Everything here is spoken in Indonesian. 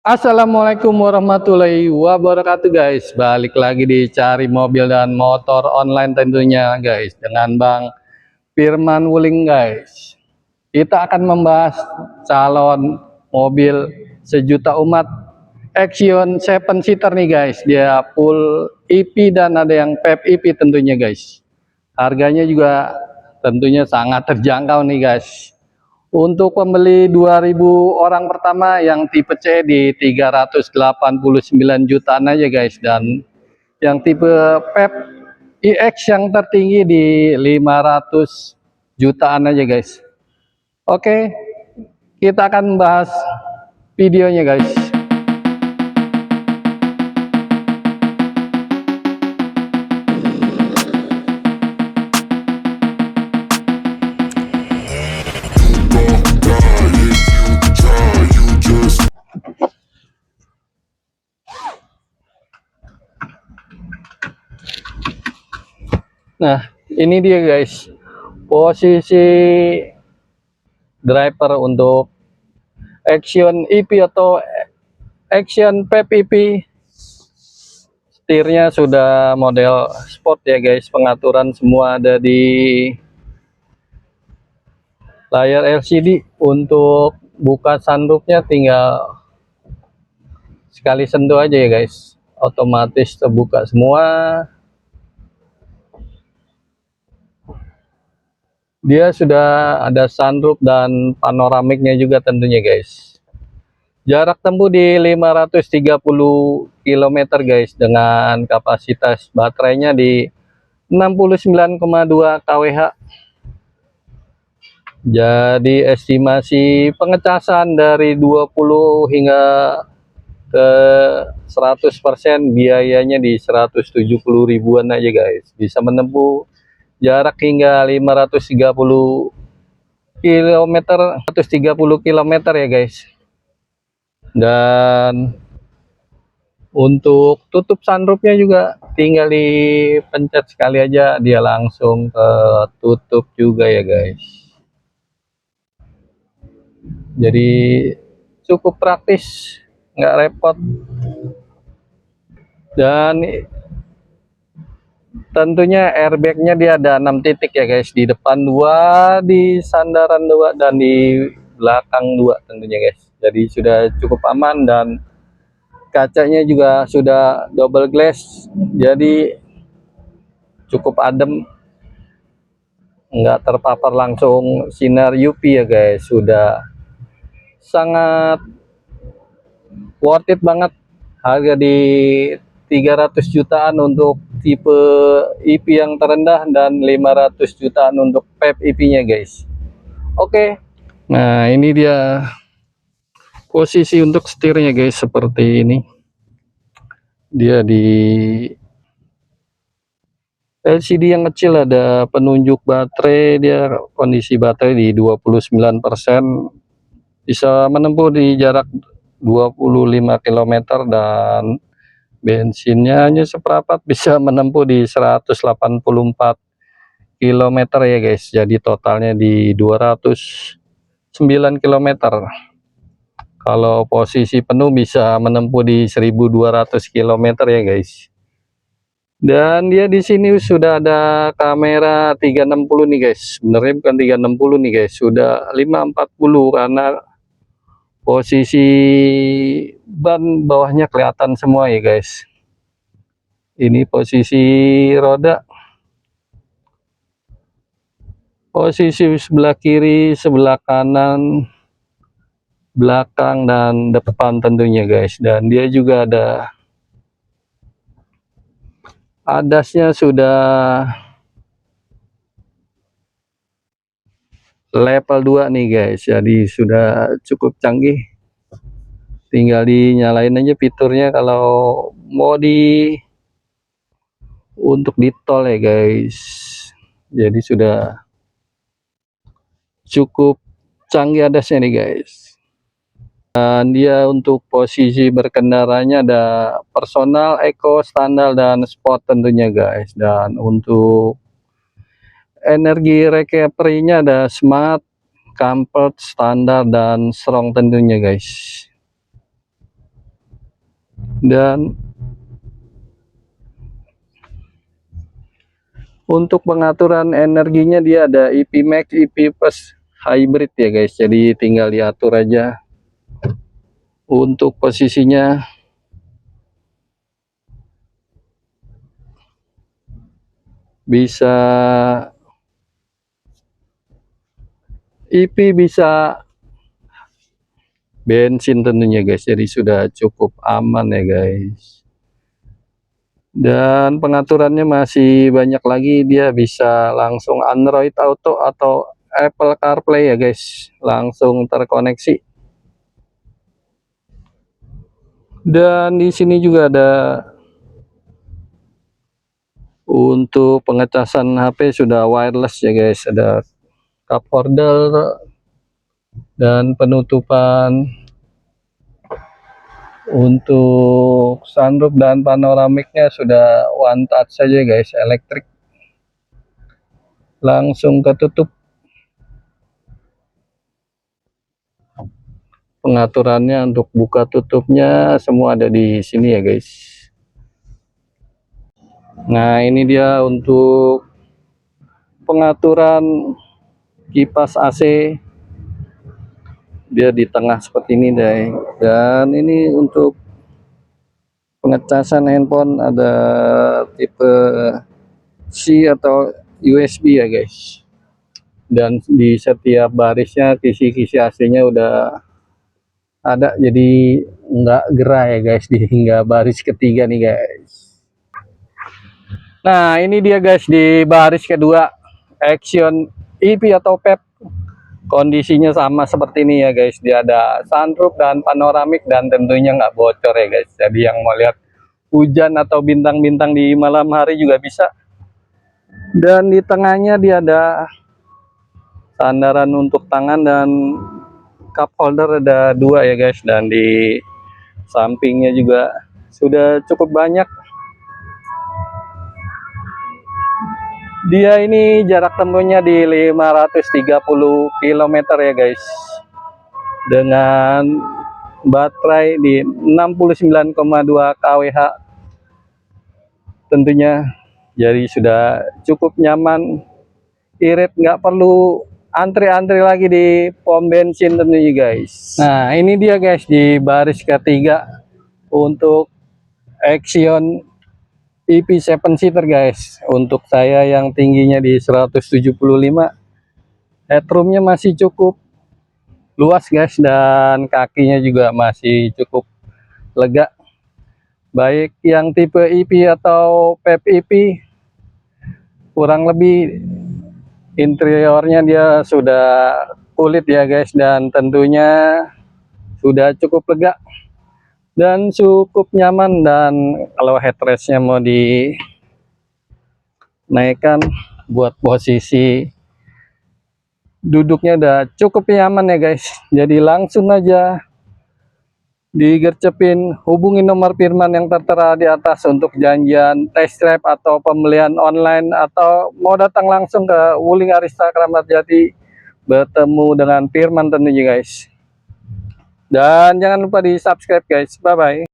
Assalamualaikum warahmatullahi wabarakatuh guys. Balik lagi di Cari Mobil dan Motor Online tentunya guys, dengan Bang Firman Wuling guys. Kita akan membahas calon mobil sejuta umat Action 7 seater nih guys. Dia full EP dan ada yang PHEV EP tentunya guys. Harganya juga tentunya sangat terjangkau nih guys. Untuk pembeli 2000 orang pertama yang tipe C di 389 jutaan aja guys, dan yang tipe PEP iX yang tertinggi di 500 jutaan aja guys. Oke, kita akan bahas videonya guys. Nah, ini dia guys, posisi driver untuk Action EP atau Action PHEV EP. Setirnya sudah model sport ya guys, pengaturan semua ada di layar LCD. Untuk buka sunroofnya tinggal sekali sentuh aja ya guys, otomatis terbuka semua. Dia sudah ada sunroof dan panoramiknya juga tentunya guys. Jarak tempuh di 530 km guys, dengan kapasitas baterainya di 69,2 kWh. Jadi estimasi pengecasan dari 20 hingga ke 100%, biayanya di 170 ribuan aja guys. Bisa menempuh jarak hingga 530 km, 130 km ya guys. Dan untuk tutup sunroofnya juga tinggal dipencet sekali aja, dia langsung tutup juga ya guys. Jadi cukup praktis, nggak repot. Dan tentunya airbagnya dia ada 6 titik ya guys, di depan 2, di sandaran 2, dan di belakang 2 tentunya guys. Jadi sudah cukup aman, dan kacanya juga sudah double glass, jadi cukup adem, nggak terpapar langsung sinar UV ya guys. Sudah sangat worth it banget, harga di 300 jutaan untuk tipe EP yang terendah, dan 500 jutaan untuk PHEV EP nya guys. Oke, nah ini dia posisi untuk setirnya guys, seperti ini. Dia di LCD yang kecil, ada penunjuk baterai, dia kondisi baterai di 29%, bisa menempuh di jarak 25 km, dan bensinnya hanya seperempat, bisa menempuh di 184 km ya guys. Jadi totalnya di 209 km. Kalau posisi penuh bisa menempuh di 1200 km ya guys. Dan dia di sini sudah ada kamera 360 nih guys. Sebenarnya bukan 360 nih guys, sudah 540, karena posisi ban bawahnya kelihatan semua ya guys. Ini posisi roda, posisi sebelah kiri, sebelah kanan, belakang, dan depan tentunya guys. Dan dia juga ada ADAS-nya sudah level 2 nih guys, jadi sudah cukup canggih. Tinggal dinyalain aja fiturnya kalau mau untuk di tol ya guys. Jadi sudah cukup canggih ADAS-nya nih guys. Dan dia untuk posisi berkendaranya ada personal, eco, standar, dan sport tentunya guys. Dan untuk energi recovery-nya ada smart, comfort, standar, dan strong tentunya guys. Dan untuk pengaturan energinya dia ada IP Max, IP Plus hybrid ya guys. Jadi tinggal diatur aja untuk posisinya. Bisa IP, bisa bensin tentunya guys. Jadi sudah cukup aman ya guys. Dan pengaturannya masih banyak lagi, dia bisa langsung Android Auto atau Apple CarPlay ya guys, langsung terkoneksi. Dan di sini juga ada untuk pengecasan HP, sudah wireless ya guys, ada cup holder dan penutupan. Untuk sunroof dan panoramiknya sudah one touch saja guys, elektrik, langsung ketutup. Pengaturannya untuk buka tutupnya semua ada di sini ya guys. Nah, ini dia untuk pengaturan kipas AC, dia di tengah seperti ini deh. Dan ini untuk pengecasan handphone, ada tipe C atau USB ya guys. Dan di setiap barisnya kisi-kisi AC-nya udah ada, jadi nggak gerah ya guys di hingga baris ketiga nih guys. Nah, ini dia guys di baris kedua, Action EP atau PEP. Kondisinya sama seperti ini ya guys, dia ada sunroof dan panoramik, dan tentunya nggak bocor ya guys. Jadi yang mau lihat hujan atau bintang-bintang di malam hari juga bisa. Dan di tengahnya dia ada sandaran untuk tangan dan cup holder, ada 2 ya guys. Dan di sampingnya juga sudah cukup banyak. Dia ini jarak tempuhnya di 530 km ya guys, dengan baterai di 69,2 kWh tentunya. Jadi sudah cukup nyaman, irit, nggak perlu antri-antri lagi di pom bensin tentunya guys. Nah, ini dia guys di baris ketiga untuk Action EP 7 seater guys. Untuk saya yang tingginya di 175, headroomnya masih cukup luas guys, dan kakinya juga masih cukup lega. Baik yang tipe EP atau PEP EP, kurang lebih interiornya dia sudah kulit ya guys, dan tentunya sudah cukup lega dan cukup nyaman. Dan kalau headrestnya mau dinaikkan buat posisi duduknya udah cukup nyaman ya guys. Jadi langsung aja digercepin, hubungi nomor Firman yang tertera di atas untuk janjian test drive atau pembelian online, atau mau datang langsung ke Wuling Arista Kramat Jati bertemu dengan Firman tentunya guys. Dan jangan lupa di subscribe guys. Bye bye.